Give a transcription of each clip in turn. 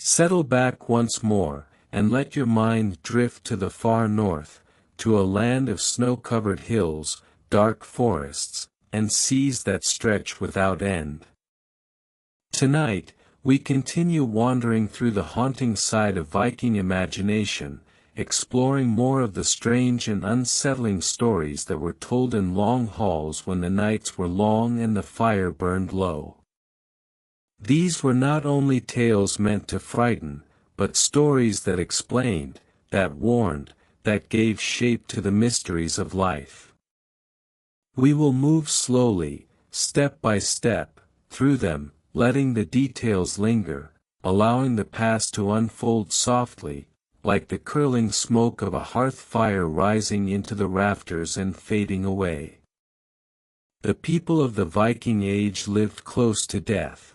Settle back once more, and let your mind drift to the far north, to a land of snow-covered hills, dark forests, and seas that stretch without end. Tonight, we continue wandering through the haunting side of Viking imagination, exploring more of the strange and unsettling stories that were told in long halls when the nights were long and the fire burned low. These were not only tales meant to frighten, but stories that explained, that warned, that gave shape to the mysteries of life. We will move slowly, step by step, through them, letting the details linger, allowing the past to unfold softly, like the curling smoke of a hearth fire rising into the rafters and fading away. The people of the Viking Age lived close to death.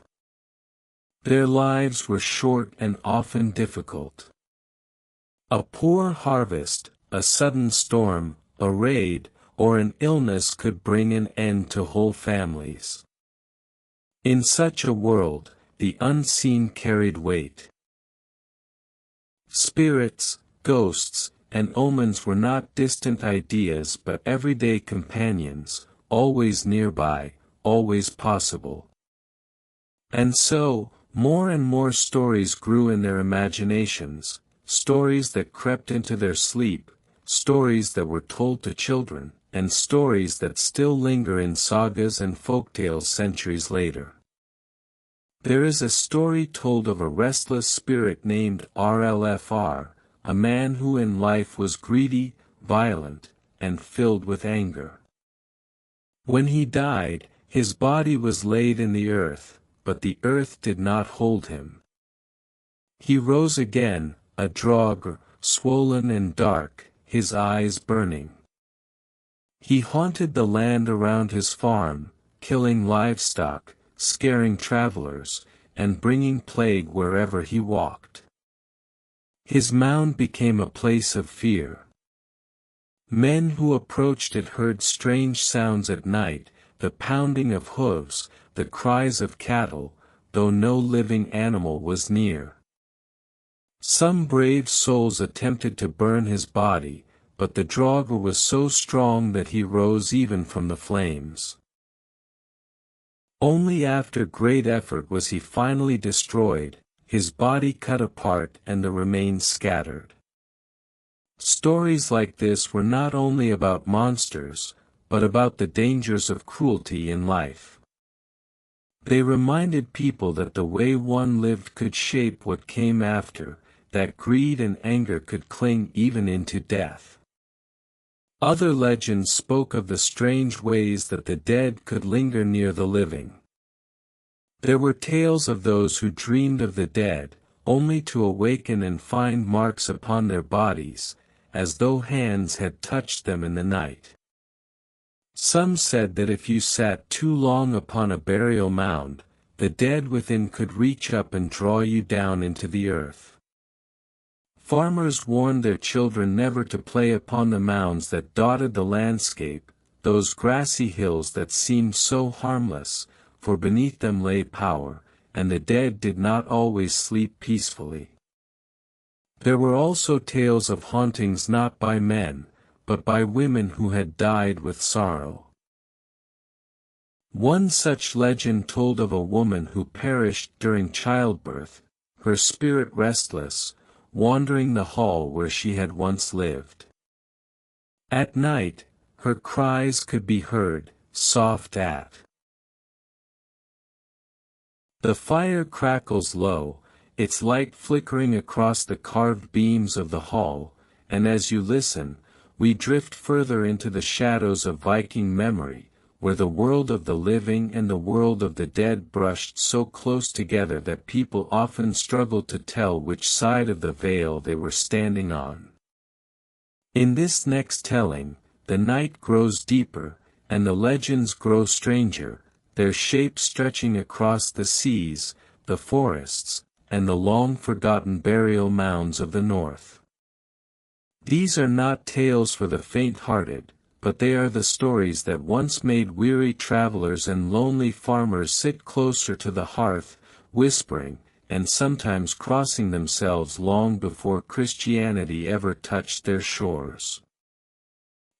Their lives were short and often difficult. A poor harvest, a sudden storm, a raid, or an illness could bring an end to whole families. In such a world, the unseen carried weight. Spirits, ghosts, and omens were not distant ideas but everyday companions, always nearby, always possible. And so, more and more stories grew in their imaginations, stories that crept into their sleep, stories that were told to children, and stories that still linger in sagas and folktales centuries later. There is a story told of a restless spirit named Rlfr, a man who in life was greedy, violent, and filled with anger. When he died, his body was laid in the earth, but the earth did not hold him. He rose again, a draugr, swollen and dark, his eyes burning. He haunted the land around his farm, killing livestock, scaring travelers, and bringing plague wherever he walked. His mound became a place of fear. Men who approached it heard strange sounds at night, the pounding of hooves, the cries of cattle, though no living animal was near. Some brave souls attempted to burn his body, but the draugr was so strong that he rose even from the flames. Only after great effort was he finally destroyed, his body cut apart and the remains scattered. Stories like this were not only about monsters, but about the dangers of cruelty in life. They reminded people that the way one lived could shape what came after, that greed and anger could cling even into death. Other legends spoke of the strange ways that the dead could linger near the living. There were tales of those who dreamed of the dead, only to awaken and find marks upon their bodies, as though hands had touched them in the night. Some said that if you sat too long upon a burial mound, the dead within could reach up and draw you down into the earth. Farmers warned their children never to play upon the mounds that dotted the landscape, those grassy hills that seemed so harmless, for beneath them lay power, and the dead did not always sleep peacefully. There were also tales of hauntings not by men, but by women who had died with sorrow. One such legend told of a woman who perished during childbirth, her spirit restless, wandering the hall where she had once lived. At night, her cries could be heard, soft at. The fire crackles low, its light flickering across the carved beams of the hall, and as you listen, we drift further into the shadows of Viking memory, where the world of the living and the world of the dead brushed so close together that people often struggled to tell which side of the veil they were standing on. In this next telling, the night grows deeper, and the legends grow stranger, their shapes stretching across the seas, the forests, and the long-forgotten burial mounds of the north. These are not tales for the faint-hearted, but they are the stories that once made weary travelers and lonely farmers sit closer to the hearth, whispering, and sometimes crossing themselves long before Christianity ever touched their shores.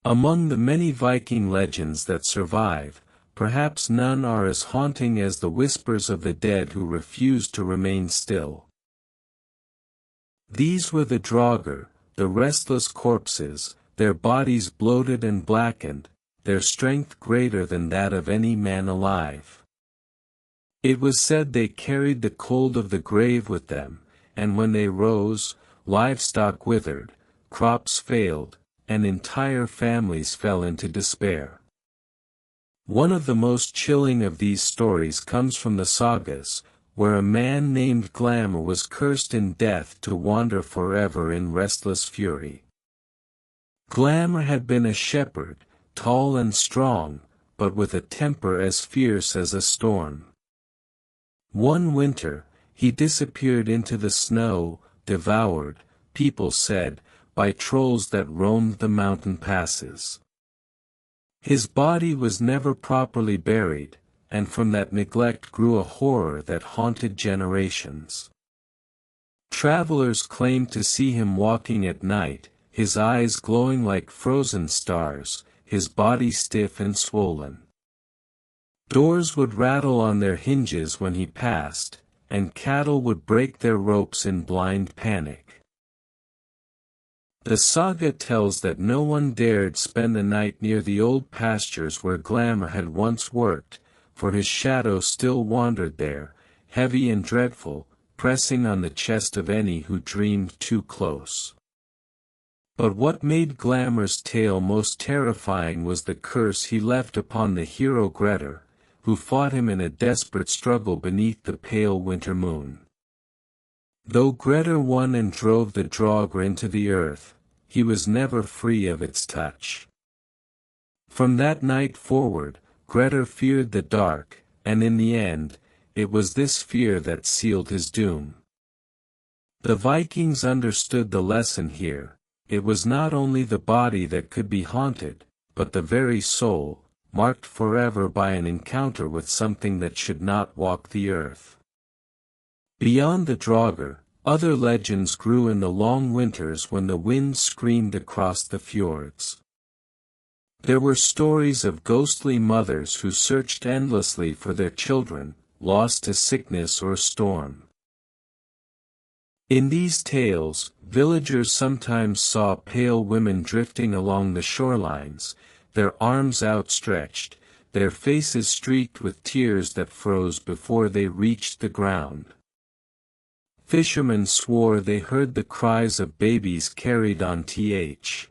Among the many Viking legends that survive, perhaps none are as haunting as the whispers of the dead who refused to remain still. These were the Draugr, the restless corpses, their bodies bloated and blackened, their strength greater than that of any man alive. It was said they carried the cold of the grave with them, and when they rose, livestock withered, crops failed, and entire families fell into despair. One of the most chilling of these stories comes from the sagas, where a man named Glamour was cursed in death to wander forever in restless fury. Glamour had been a shepherd, tall and strong, but with a temper as fierce as a storm. One winter, he disappeared into the snow, devoured, people said, by trolls that roamed the mountain passes. His body was never properly buried, and from that neglect grew a horror that haunted generations. Travelers claimed to see him walking at night, his eyes glowing like frozen stars, his body stiff and swollen. Doors would rattle on their hinges when he passed, and cattle would break their ropes in blind panic. The saga tells that no one dared spend the night near the old pastures where Glamour had once worked, for his shadow still wandered there, heavy and dreadful, pressing on the chest of any who dreamed too close. But what made Glamour's tale most terrifying was the curse he left upon the hero Grettir, who fought him in a desperate struggle beneath the pale winter moon. Though Grettir won and drove the Draugr into the earth, he was never free of its touch. From that night forward, Grettir feared the dark, and in the end, it was this fear that sealed his doom. The Vikings understood the lesson here. It was not only the body that could be haunted, but the very soul, marked forever by an encounter with something that should not walk the earth. Beyond the Draugr, other legends grew in the long winters when the wind screamed across the fjords. There were stories of ghostly mothers who searched endlessly for their children, lost to sickness or storm. In these tales, villagers sometimes saw pale women drifting along the shorelines, their arms outstretched, their faces streaked with tears that froze before they reached the ground. Fishermen swore they heard the cries of babies carried on th.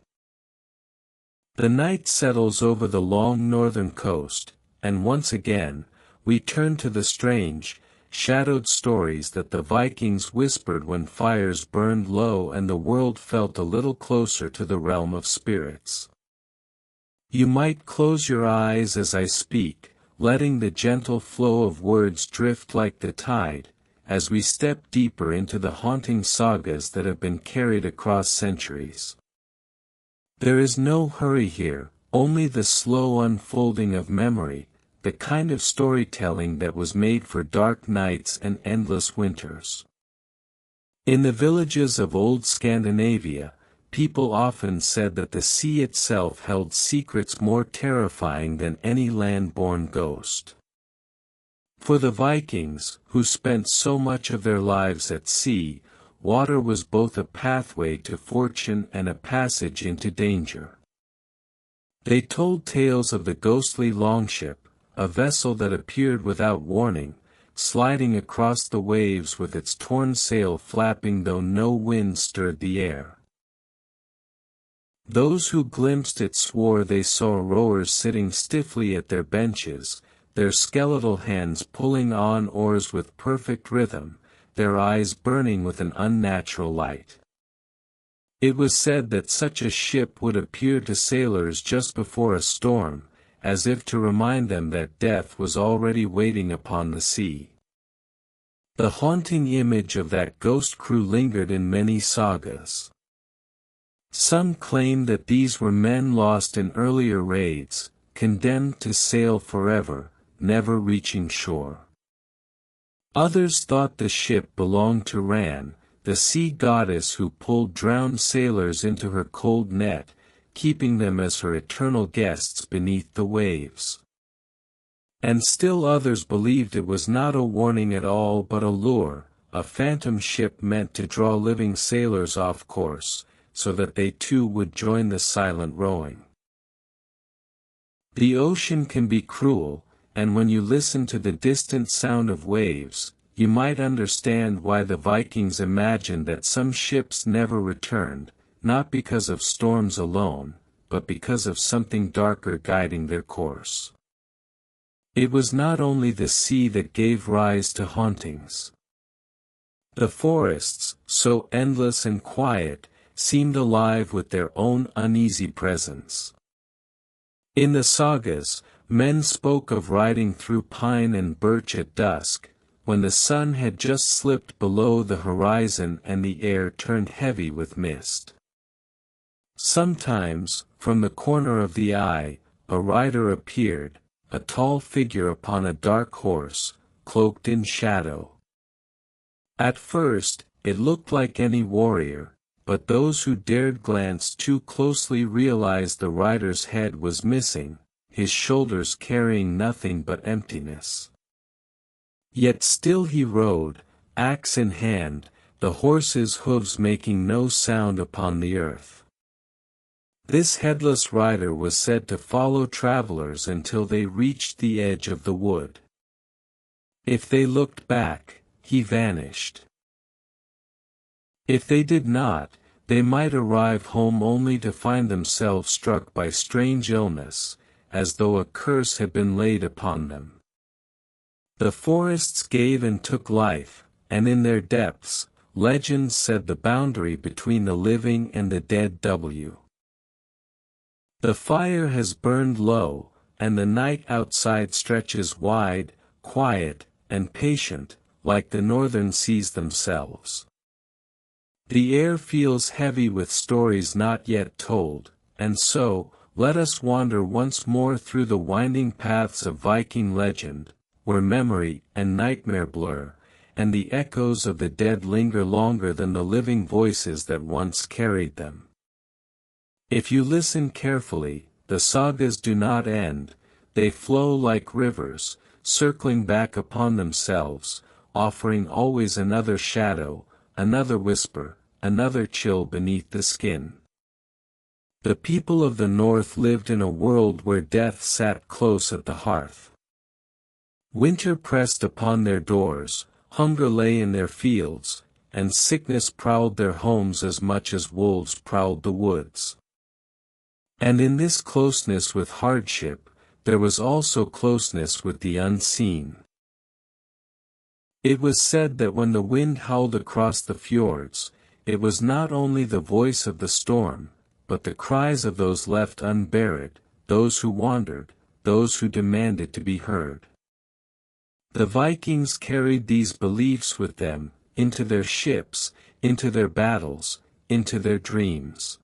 The night settles over the long northern coast, and once again, we turn to the strange, shadowed stories that the Vikings whispered when fires burned low and the world felt a little closer to the realm of spirits. You might close your eyes as I speak, letting the gentle flow of words drift like the tide, as we step deeper into the haunting sagas that have been carried across centuries. There is no hurry here, only the slow unfolding of memory, the kind of storytelling that was made for dark nights and endless winters. In the villages of old Scandinavia, people often said that the sea itself held secrets more terrifying than any land-born ghost. For the Vikings, who spent so much of their lives at sea, water was both a pathway to fortune and a passage into danger. They told tales of the ghostly longship, a vessel that appeared without warning, sliding across the waves with its torn sail flapping though no wind stirred the air. Those who glimpsed it swore they saw rowers sitting stiffly at their benches, their skeletal hands pulling on oars with perfect rhythm, their eyes burning with an unnatural light. It was said that such a ship would appear to sailors just before a storm, as if to remind them that death was already waiting upon the sea. The haunting image of that ghost crew lingered in many sagas. Some claim that these were men lost in earlier raids, condemned to sail forever, never reaching shore. Others thought the ship belonged to Ran, the sea goddess who pulled drowned sailors into her cold net, keeping them as her eternal guests beneath the waves. And still others believed it was not a warning at all but a lure, a phantom ship meant to draw living sailors off course, so that they too would join the silent rowing. The ocean can be cruel, and when you listen to the distant sound of waves, you might understand why the Vikings imagined that some ships never returned, not because of storms alone, but because of something darker guiding their course. It was not only the sea that gave rise to hauntings. The forests, so endless and quiet, seemed alive with their own uneasy presence. In the sagas, men spoke of riding through pine and birch at dusk, when the sun had just slipped below the horizon and the air turned heavy with mist. Sometimes, from the corner of the eye, a rider appeared, a tall figure upon a dark horse, cloaked in shadow. At first, it looked like any warrior, but those who dared glance too closely realized the rider's head was missing, his shoulders carrying nothing but emptiness. Yet still he rode, axe in hand, the horse's hooves making no sound upon the earth. This headless rider was said to follow travelers until they reached the edge of the wood. If they looked back, he vanished. If they did not, they might arrive home only to find themselves struck by strange illness, as though a curse had been laid upon them. The forests gave and took life, and in their depths, legends said the boundary between the living and the dead w. The fire has burned low, and the night outside stretches wide, quiet, and patient, like the northern seas themselves. The air feels heavy with stories not yet told, and so, let us wander once more through the winding paths of Viking legend, where memory and nightmare blur, and the echoes of the dead linger longer than the living voices that once carried them. If you listen carefully, the sagas do not end, they flow like rivers, circling back upon themselves, offering always another shadow, another whisper, another chill beneath the skin. The people of the north lived in a world where death sat close at the hearth. Winter pressed upon their doors, hunger lay in their fields, and sickness prowled their homes as much as wolves prowled the woods. And in this closeness with hardship, there was also closeness with the unseen. It was said that when the wind howled across the fjords, it was not only the voice of the storm, but the cries of those left unburied, those who wandered, those who demanded to be heard. The Vikings carried these beliefs with them, into their ships, into their battles, into their dreams.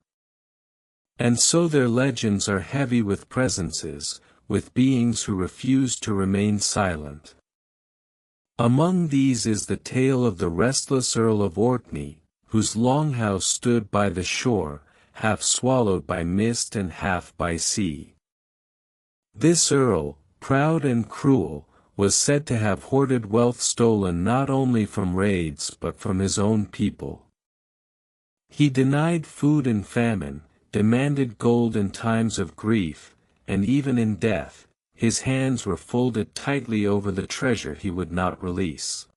And so their legends are heavy with presences, with beings who refuse to remain silent. Among these is the tale of the restless Earl of Orkney, whose longhouse stood by the shore, half swallowed by mist and half by sea. This earl, proud and cruel, was said to have hoarded wealth stolen not only from raids but from his own people. He denied food in famine, demanded gold in times of grief, and even in death, his hands were folded tightly over the treasure he would not release.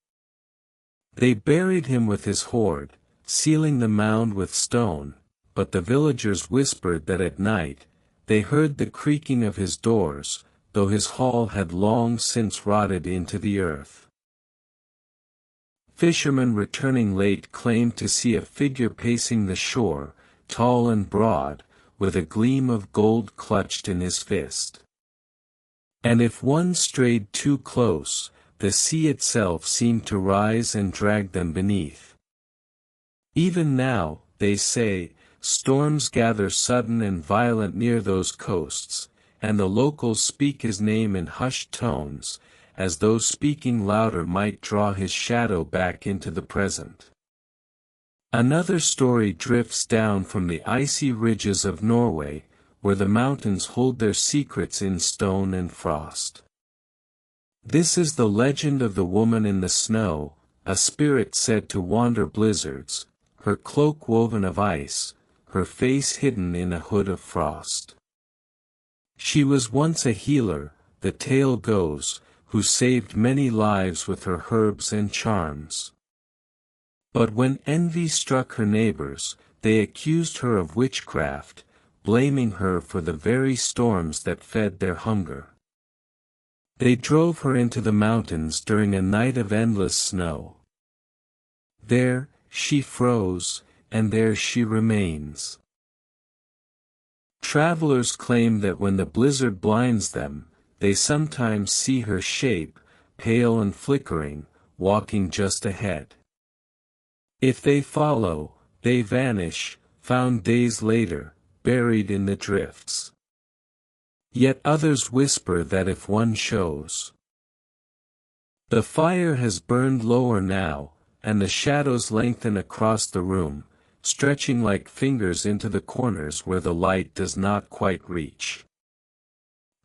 They buried him with his hoard, sealing the mound with stone, but the villagers whispered that at night, they heard the creaking of his doors, though his hall had long since rotted into the earth. Fishermen returning late claimed to see a figure pacing the shore, tall and broad, with a gleam of gold clutched in his fist. And if one strayed too close, the sea itself seemed to rise and drag them beneath. Even now, they say, storms gather sudden and violent near those coasts, and the locals speak his name in hushed tones, as though speaking louder might draw his shadow back into the present. Another story drifts down from the icy ridges of Norway, where the mountains hold their secrets in stone and frost. This is the legend of the woman in the snow, a spirit said to wander blizzards, her cloak woven of ice, her face hidden in a hood of frost. She was once a healer, the tale goes, who saved many lives with her herbs and charms. But when envy struck her neighbors, they accused her of witchcraft, blaming her for the very storms that fed their hunger. They drove her into the mountains during a night of endless snow. There, she froze, and there she remains. Travelers claim that when the blizzard blinds them, they sometimes see her shape, pale and flickering, walking just ahead. If they follow, they vanish, found days later, buried in the drifts. Yet others whisper that if one shows. The fire has burned lower now, and the shadows lengthen across the room, stretching like fingers into the corners where the light does not quite reach.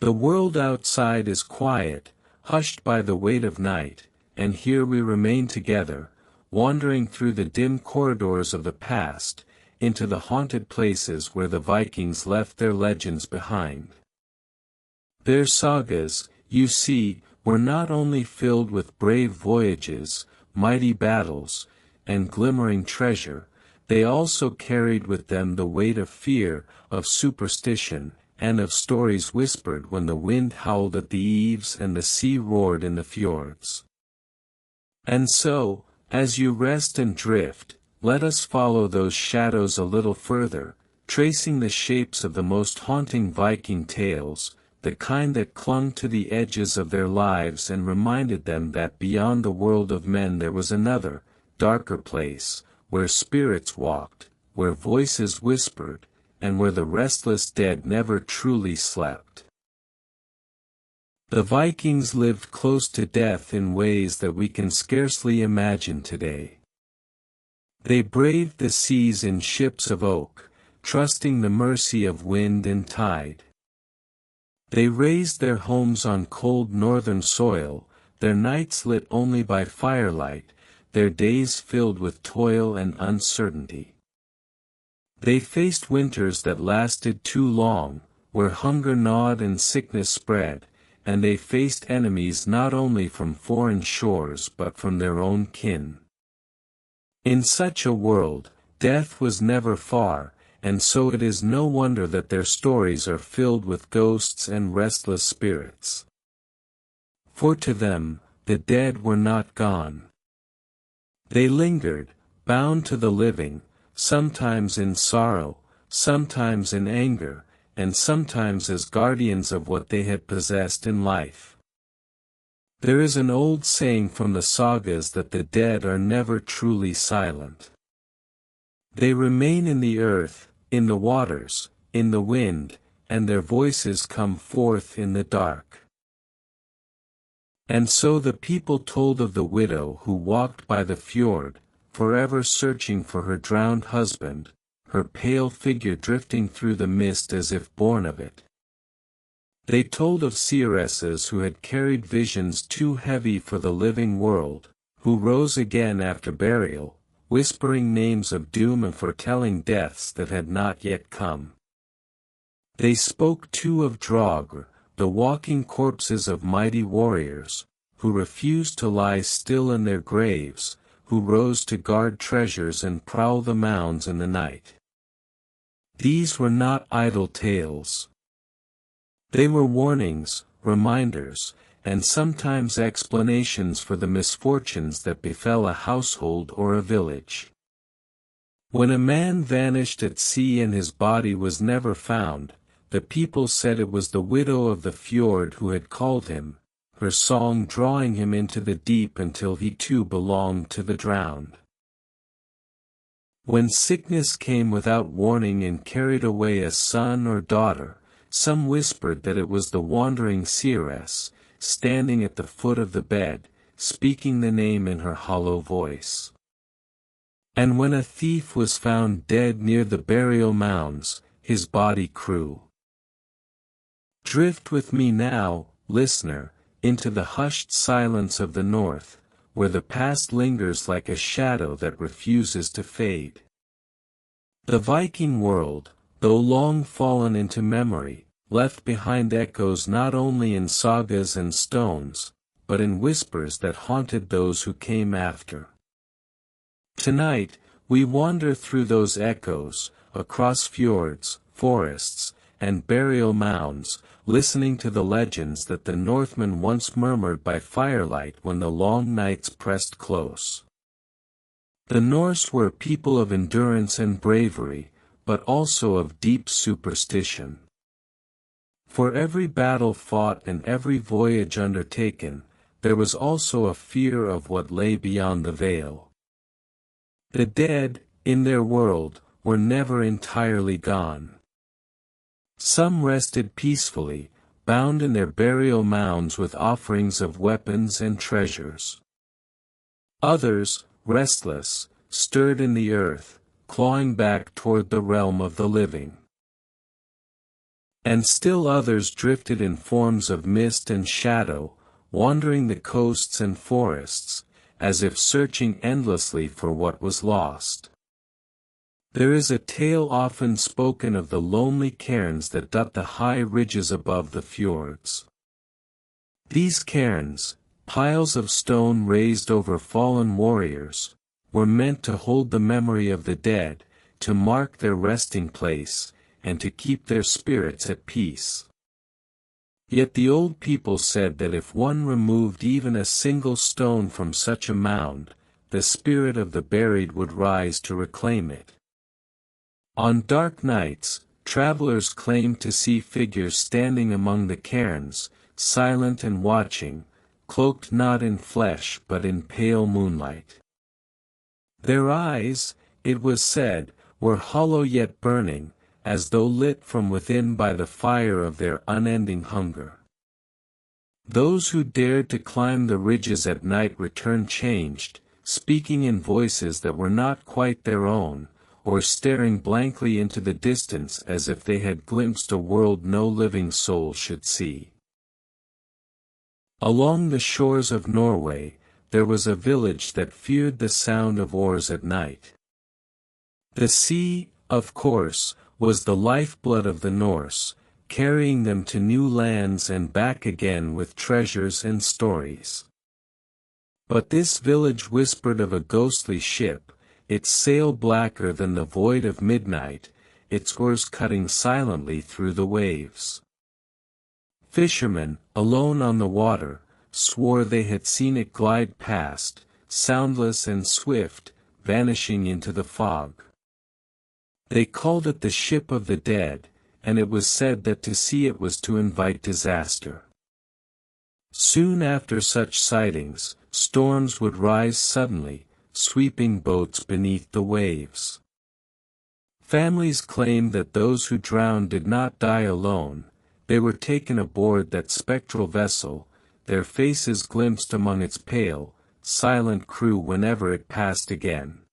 The world outside is quiet, hushed by the weight of night, and here we remain together, wandering through the dim corridors of the past, into the haunted places where the Vikings left their legends behind. Their sagas, you see, were not only filled with brave voyages, mighty battles, and glimmering treasure, they also carried with them the weight of fear, of superstition, and of stories whispered when the wind howled at the eaves and the sea roared in the fjords. And so, as you rest and drift, let us follow those shadows a little further, tracing the shapes of the most haunting Viking tales, the kind that clung to the edges of their lives and reminded them that beyond the world of men there was another, darker place, where spirits walked, where voices whispered, and where the restless dead never truly slept. The Vikings lived close to death in ways that we can scarcely imagine today. They braved the seas in ships of oak, trusting the mercy of wind and tide. They raised their homes on cold northern soil, their nights lit only by firelight, their days filled with toil and uncertainty. They faced winters that lasted too long, where hunger gnawed and sickness spread, and they faced enemies not only from foreign shores but from their own kin. In such a world, death was never far, and so it is no wonder that their stories are filled with ghosts and restless spirits. For to them, the dead were not gone. They lingered, bound to the living, sometimes in sorrow, sometimes in anger, and sometimes as guardians of what they had possessed in life. There is an old saying from the sagas that the dead are never truly silent. They remain in the earth, in the waters, in the wind, and their voices come forth in the dark. And so the people told of the widow who walked by the fjord, forever searching for her drowned husband, her pale figure drifting through the mist as if born of it. They told of seafarers who had carried visions too heavy for the living world, who rose again after burial, whispering names of doom and foretelling deaths that had not yet come. They spoke too of Draugr, the walking corpses of mighty warriors, who refused to lie still in their graves, who rose to guard treasures and prowl the mounds in the night. These were not idle tales. They were warnings, reminders, and sometimes explanations for the misfortunes that befell a household or a village. When a man vanished at sea and his body was never found, the people said it was the widow of the fjord who had called him, her song drawing him into the deep until he too belonged to the drowned. When sickness came without warning and carried away a son or daughter, some whispered that it was the wandering seeress, standing at the foot of the bed, speaking the name in her hollow voice. And when a thief was found dead near the burial mounds, his body crew. Drift with me now, listener, into the hushed silence of the north, where the past lingers like a shadow that refuses to fade. The Viking world, though long fallen into memory, left behind echoes not only in sagas and stones, but in whispers that haunted those who came after. Tonight, we wander through those echoes, across fjords, forests, and burial mounds, listening to the legends that the Northmen once murmured by firelight when the long nights pressed close. The Norse were a people of endurance and bravery, but also of deep superstition. For every battle fought and every voyage undertaken, there was also a fear of what lay beyond the veil. The dead, in their world, were never entirely gone. Some rested peacefully, bound in their burial mounds with offerings of weapons and treasures. Others, restless, stirred in the earth, clawing back toward the realm of the living. And still others drifted in forms of mist and shadow, wandering the coasts and forests, as if searching endlessly for what was lost. There is a tale often spoken of the lonely cairns that dot the high ridges above the fjords. These cairns, piles of stone raised over fallen warriors, were meant to hold the memory of the dead, to mark their resting place, and to keep their spirits at peace. Yet the old people said that if one removed even a single stone from such a mound, the spirit of the buried would rise to reclaim it. On dark nights, travelers claimed to see figures standing among the cairns, silent and watching, cloaked not in flesh but in pale moonlight. Their eyes, it was said, were hollow yet burning, as though lit from within by the fire of their unending hunger. Those who dared to climb the ridges at night returned changed, speaking in voices that were not quite their own, or staring blankly into the distance as if they had glimpsed a world no living soul should see. Along the shores of Norway, there was a village that feared the sound of oars at night. The sea, of course, was the lifeblood of the Norse, carrying them to new lands and back again with treasures and stories. But this village whispered of a ghostly ship, its sail blacker than the void of midnight, its oars cutting silently through the waves. Fishermen, alone on the water, swore they had seen it glide past, soundless and swift, vanishing into the fog. They called it the ship of the dead, and it was said that to see it was to invite disaster. Soon after such sightings, storms would rise suddenly, sweeping boats beneath the waves. Families claimed that those who drowned did not die alone, they were taken aboard that spectral vessel, their faces glimpsed among its pale, silent crew whenever it passed again.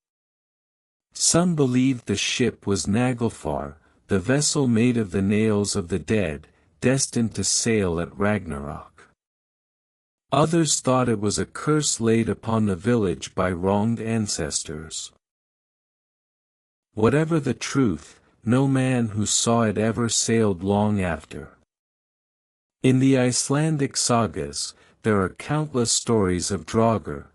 Some believed the ship was Naglfar, the vessel made of the nails of the dead, destined to sail at Ragnarok. Others thought it was a curse laid upon the village by wronged ancestors. Whatever the truth, no man who saw it ever sailed long after. In the Icelandic sagas, there are countless stories of Draugr,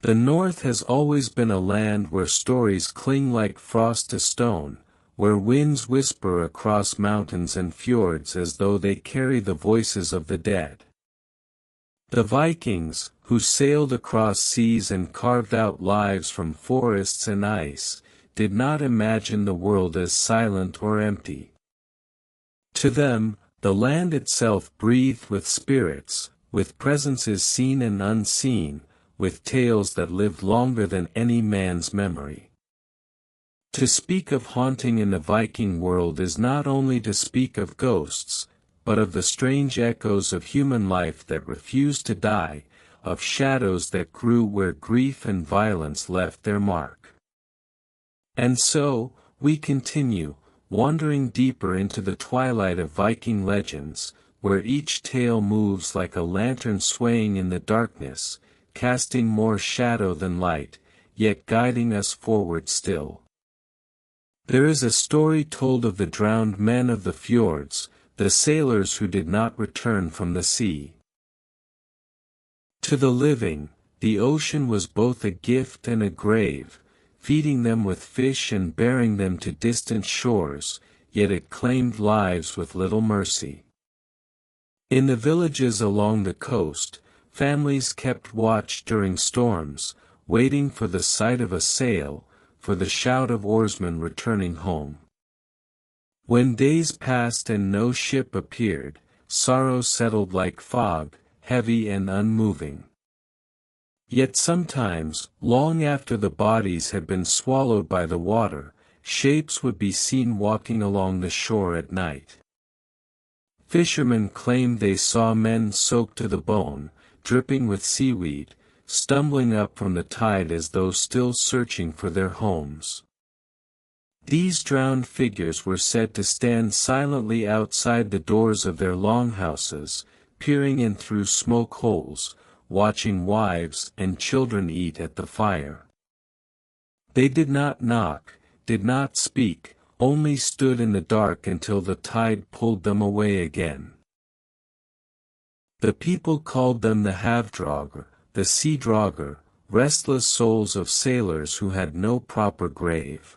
the North has always been a land where stories cling like frost to stone, where winds whisper across mountains and fjords as though they carry the voices of the dead. The Vikings, who sailed across seas and carved out lives from forests and ice, did not imagine the world as silent or empty. To them, the land itself breathed with spirits, with presences seen and unseen, with tales that lived longer than any man's memory. To speak of haunting in the Viking world is not only to speak of ghosts, but of the strange echoes of human life that refused to die, of shadows that grew where grief and violence left their mark. And so, we continue, wandering deeper into the twilight of Viking legends, where each tale moves like a lantern swaying in the darkness, casting more shadow than light, yet guiding us forward still. There is a story told of the drowned men of the fjords, the sailors who did not return from the sea. To the living, the ocean was both a gift and a grave, feeding them with fish and bearing them to distant shores, yet it claimed lives with little mercy. In the villages along the coast, families kept watch during storms, waiting for the sight of a sail, for the shout of oarsmen returning home. When days passed and no ship appeared, sorrow settled like fog, heavy and unmoving. Yet sometimes, long after the bodies had been swallowed by the water, shapes would be seen walking along the shore at night. Fishermen claimed they saw men soaked to the bone, dripping with seaweed, stumbling up from the tide as though still searching for their homes. These drowned figures were said to stand silently outside the doors of their longhouses, peering in through smoke holes, watching wives and children eat at the fire. They did not knock, did not speak, only stood in the dark until the tide pulled them away again. The people called them the havdrager, the sea drogger, restless souls of sailors who had no proper grave.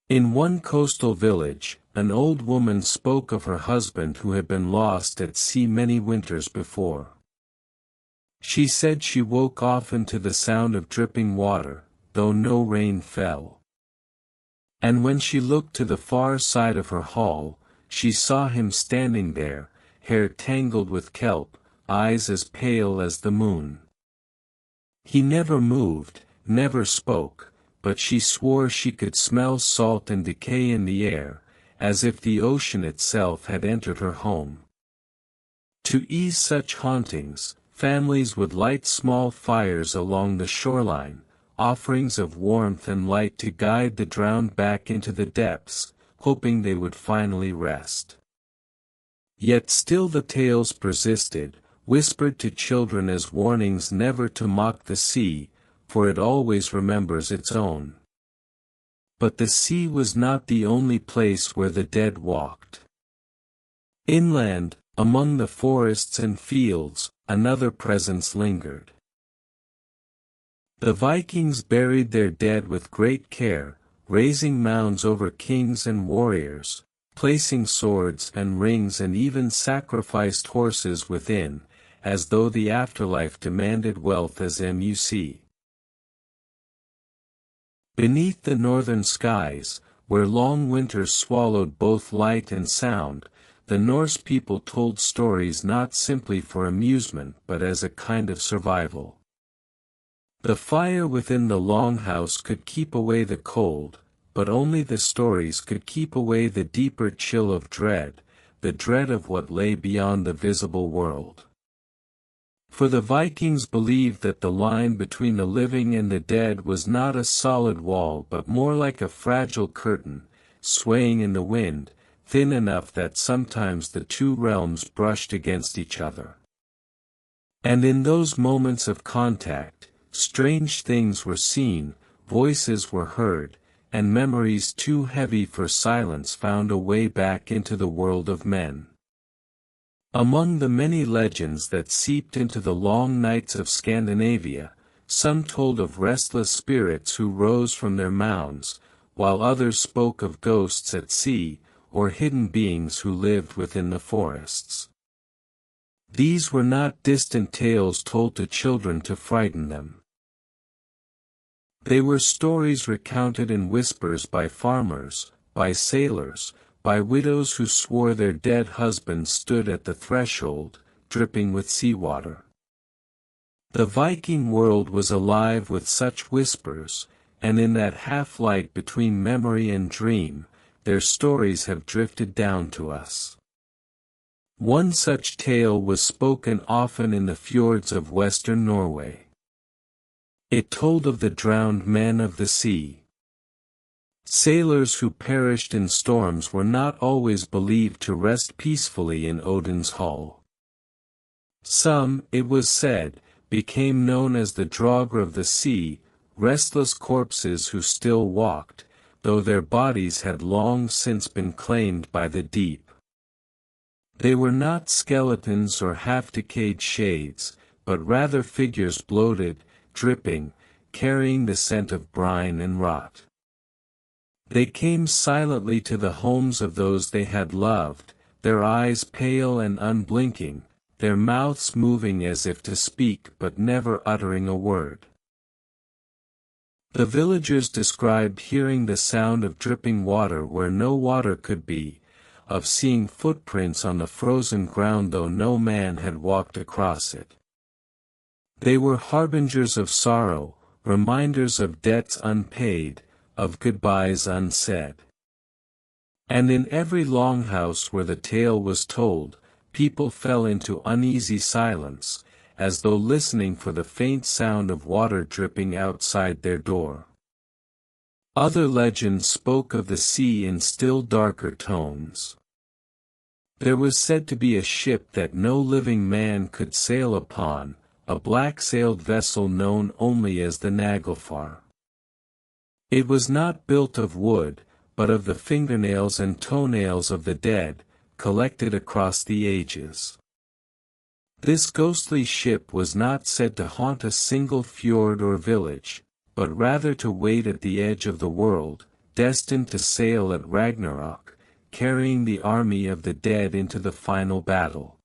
In one coastal village, an old woman spoke of her husband who had been lost at sea many winters before. She said she woke often to the sound of dripping water, though no rain fell. And when she looked to the far side of her hall, she saw him standing there, hair tangled with kelp, eyes as pale as the moon. He never moved, never spoke, but she swore she could smell salt and decay in the air, as if the ocean itself had entered her home. To ease such hauntings, families would light small fires along the shoreline, offerings of warmth and light to guide the drowned back into the depths, hoping they would finally rest. Yet still the tales persisted, whispered to children as warnings never to mock the sea, for it always remembers its own. But the sea was not the only place where the dead walked. Inland, among the forests and fields, another presence lingered. The Vikings buried their dead with great care, raising mounds over kings and warriors, placing swords and rings and even sacrificed horses within, as though the afterlife demanded wealth as muc. Beneath the northern skies, where long winters swallowed both light and sound, the Norse people told stories not simply for amusement but as a kind of survival. The fire within the longhouse could keep away the cold, but only the stories could keep away the deeper chill of dread, the dread of what lay beyond the visible world. For the Vikings believed that the line between the living and the dead was not a solid wall but more like a fragile curtain, swaying in the wind, thin enough that sometimes the two realms brushed against each other. And in those moments of contact, strange things were seen, voices were heard, and memories too heavy for silence found a way back into the world of men. Among the many legends that seeped into the long nights of Scandinavia, some told of restless spirits who rose from their mounds, while others spoke of ghosts at sea, or hidden beings who lived within the forests. These were not distant tales told to children to frighten them. They were stories recounted in whispers by farmers, by sailors, by widows who swore their dead husbands stood at the threshold, dripping with seawater. The Viking world was alive with such whispers, and in that half-light between memory and dream, their stories have drifted down to us. One such tale was spoken often in the fjords of western Norway. It told of the drowned men of the sea. Sailors who perished in storms were not always believed to rest peacefully in Odin's hall. Some, it was said, became known as the Draugr of the sea, restless corpses who still walked, though their bodies had long since been claimed by the deep. They were not skeletons or half-decayed shades, but rather figures bloated, dripping, carrying the scent of brine and rot. They came silently to the homes of those they had loved, their eyes pale and unblinking, their mouths moving as if to speak but never uttering a word. The villagers described hearing the sound of dripping water where no water could be, of seeing footprints on the frozen ground though no man had walked across it. They were harbingers of sorrow, reminders of debts unpaid, of goodbyes unsaid. And in every longhouse where the tale was told, people fell into uneasy silence, as though listening for the faint sound of water dripping outside their door. Other legends spoke of the sea in still darker tones. There was said to be a ship that no living man could sail upon, a black-sailed vessel known only as the Naglfar. It was not built of wood, but of the fingernails and toenails of the dead, collected across the ages. This ghostly ship was not said to haunt a single fjord or village, but rather to wait at the edge of the world, destined to sail at Ragnarok, carrying the army of the dead into the final battle.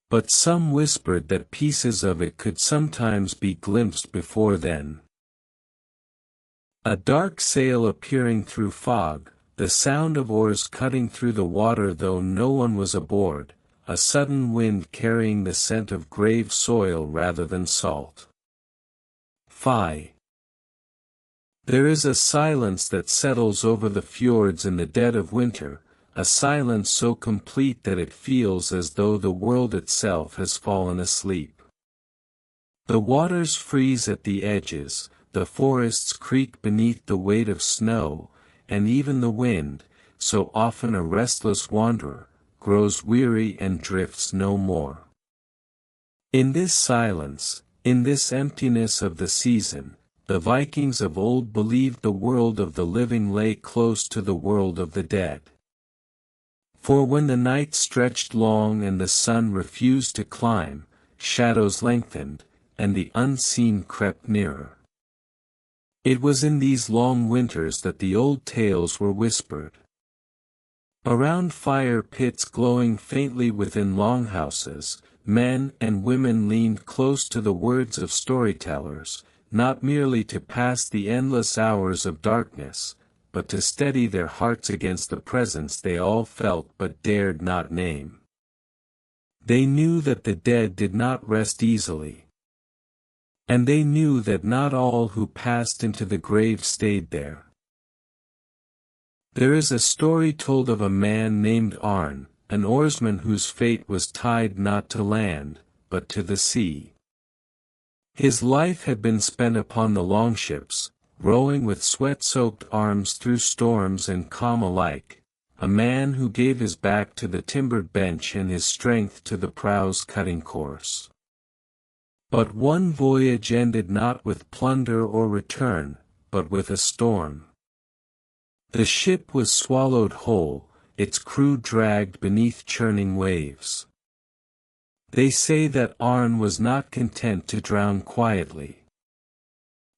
But some whispered that pieces of it could sometimes be glimpsed before then. A dark sail appearing through fog, the sound of oars cutting through the water though no one was aboard, a sudden wind carrying the scent of grave soil rather than salt. Fie! There is a silence that settles over the fjords in the dead of winter, a silence so complete that it feels as though the world itself has fallen asleep. The waters freeze at the edges, the forests creak beneath the weight of snow, and even the wind, so often a restless wanderer, grows weary and drifts no more. In this silence, in this emptiness of the season, the Vikings of old believed the world of the living lay close to the world of the dead. For when the night stretched long and the sun refused to climb, shadows lengthened, and the unseen crept nearer. It was in these long winters that the old tales were whispered. Around fire pits glowing faintly within longhouses, men and women leaned close to the words of storytellers, not merely to pass the endless hours of darkness, but to steady their hearts against the presence they all felt but dared not name. They knew that the dead did not rest easily. And they knew that not all who passed into the grave stayed there. There is a story told of a man named Arn, an oarsman whose fate was tied not to land, but to the sea. His life had been spent upon the longships, rowing with sweat-soaked arms through storms and calm alike, a man who gave his back to the timbered bench and his strength to the prow's cutting course. But one voyage ended not with plunder or return, but with a storm. The ship was swallowed whole, its crew dragged beneath churning waves. They say that Arn was not content to drown quietly.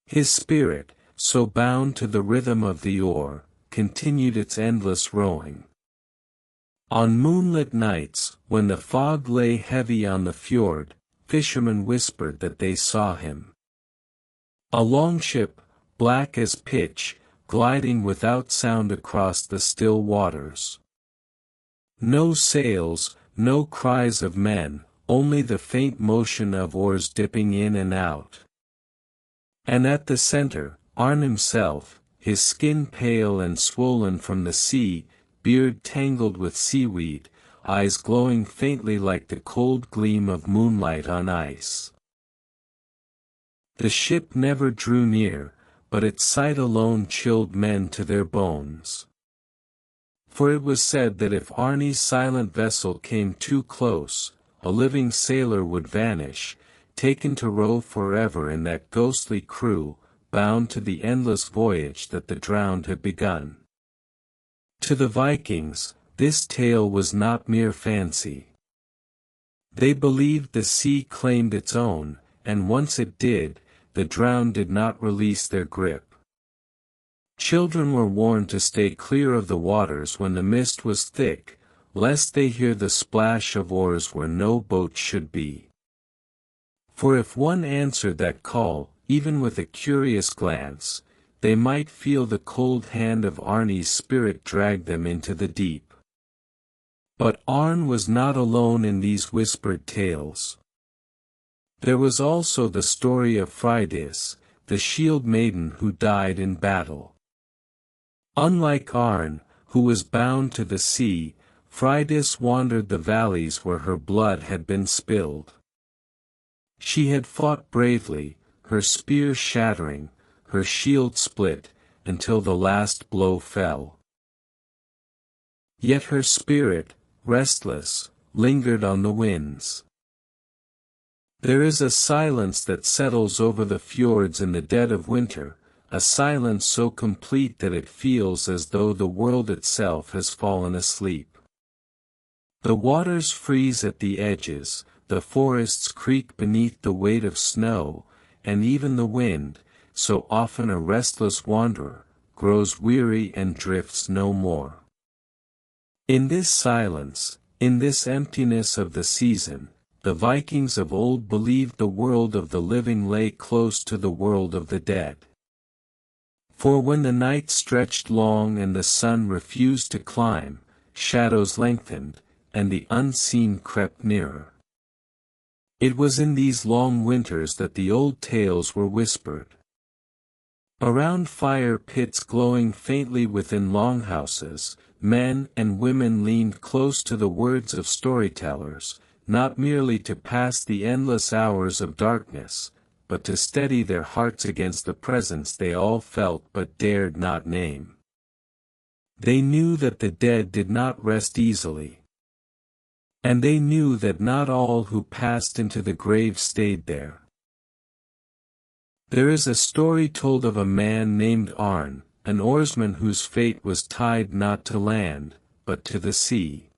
His spirit, so bound to the rhythm of the oar, continued its endless rowing. On moonlit nights, when the fog lay heavy on the fjord, fishermen whispered that they saw him. A longship, black as pitch, gliding without sound across the still waters. No sails, no cries of men, only the faint motion of oars dipping in and out. And at the center, Arn himself, his skin pale and swollen from the sea, beard tangled with seaweed, eyes glowing faintly like the cold gleam of moonlight on ice. The ship never drew near, but its sight alone chilled men to their bones. For it was said that if Arnie's silent vessel came too close, a living sailor would vanish, taken to row forever in that ghostly crew, bound to the endless voyage that the drowned had begun. To the Vikings, this tale was not mere fancy. They believed the sea claimed its own, and once it did, the drowned did not release their grip. Children were warned to stay clear of the waters when the mist was thick, lest they hear the splash of oars where no boat should be. For if one answered that call, even with a curious glance, they might feel the cold hand of Arnie's spirit drag them into the deep. But Arn was not alone in these whispered tales. There was also the story of Freydis, the shield maiden who died in battle. Unlike Arn, who was bound to the sea, Freydis wandered the valleys where her blood had been spilled. She had fought bravely, her spear shattering, her shield split, until the last blow fell. Yet her spirit, restless, lingered on the winds. There is a silence that settles over the fjords in the dead of winter, a silence so complete that it feels as though the world itself has fallen asleep. The waters freeze at the edges, the forests creak beneath the weight of snow, and even the wind, so often a restless wanderer, grows weary and drifts no more. In this silence, in this emptiness of the season, the Vikings of old believed the world of the living lay close to the world of the dead. For when the night stretched long and the sun refused to climb, shadows lengthened, and the unseen crept nearer. It was in these long winters that the old tales were whispered. Around fire pits glowing faintly within longhouses, men and women leaned close to the words of storytellers, not merely to pass the endless hours of darkness, but to steady their hearts against the presence they all felt but dared not name. They knew that the dead did not rest easily. And they knew that not all who passed into the grave stayed there. There is a story told of a man named Arn, an oarsman whose fate was tied not to land, but to the sea.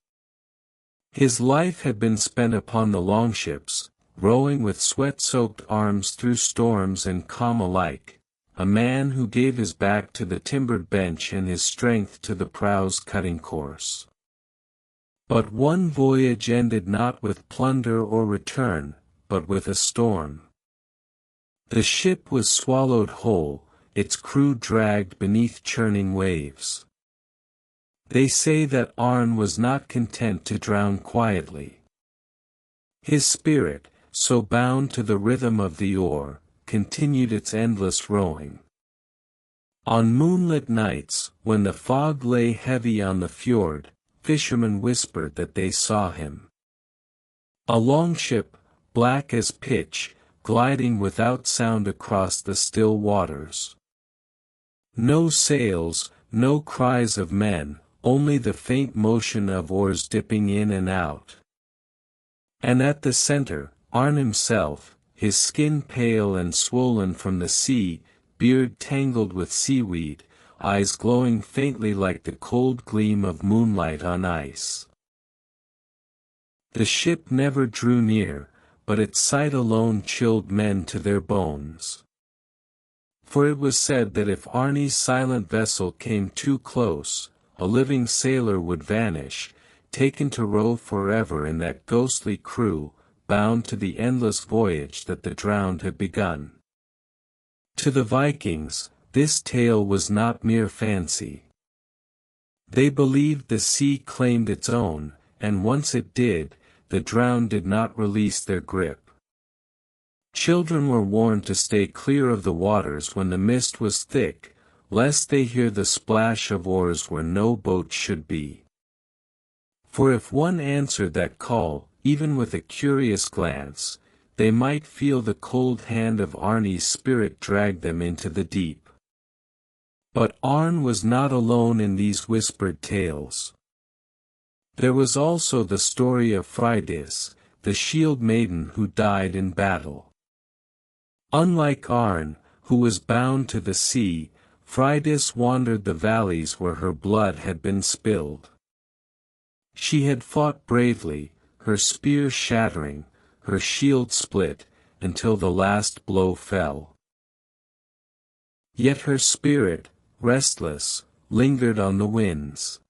His life had been spent upon the longships, rowing with sweat-soaked arms through storms and calm alike, a man who gave his back to the timbered bench and his strength to the prow's cutting course. But one voyage ended not with plunder or return, but with a storm. The ship was swallowed whole, its crew dragged beneath churning waves. They say that Arn was not content to drown quietly. His spirit, so bound to the rhythm of the oar, continued its endless rowing. On moonlit nights, when the fog lay heavy on the fjord, fishermen whispered that they saw him. A longship, black as pitch, gliding without sound across the still waters. No sails, no cries of men, only the faint motion of oars dipping in and out. And at the center, Arn himself, his skin pale and swollen from the sea, beard tangled with seaweed, eyes glowing faintly like the cold gleam of moonlight on ice. The ship never drew near, but its sight alone chilled men to their bones. For it was said that if Arnie's silent vessel came too close, a living sailor would vanish, taken to row forever in that ghostly crew, bound to the endless voyage that the drowned had begun. To the Vikings, this tale was not mere fancy. They believed the sea claimed its own, and once it did, the drowned did not release their grip. Children were warned to stay clear of the waters when the mist was thick, lest they hear the splash of oars where no boat should be. For if one answered that call, even with a curious glance, they might feel the cold hand of Arni's spirit drag them into the deep. But Arn was not alone in these whispered tales. There was also the story of Freydis, the shield maiden who died in battle. Unlike Arn, who was bound to the sea, Freydis wandered the valleys where her blood had been spilled. She had fought bravely, her spear shattering, her shield split, until the last blow fell. Yet her spirit, restless, lingered on the winds.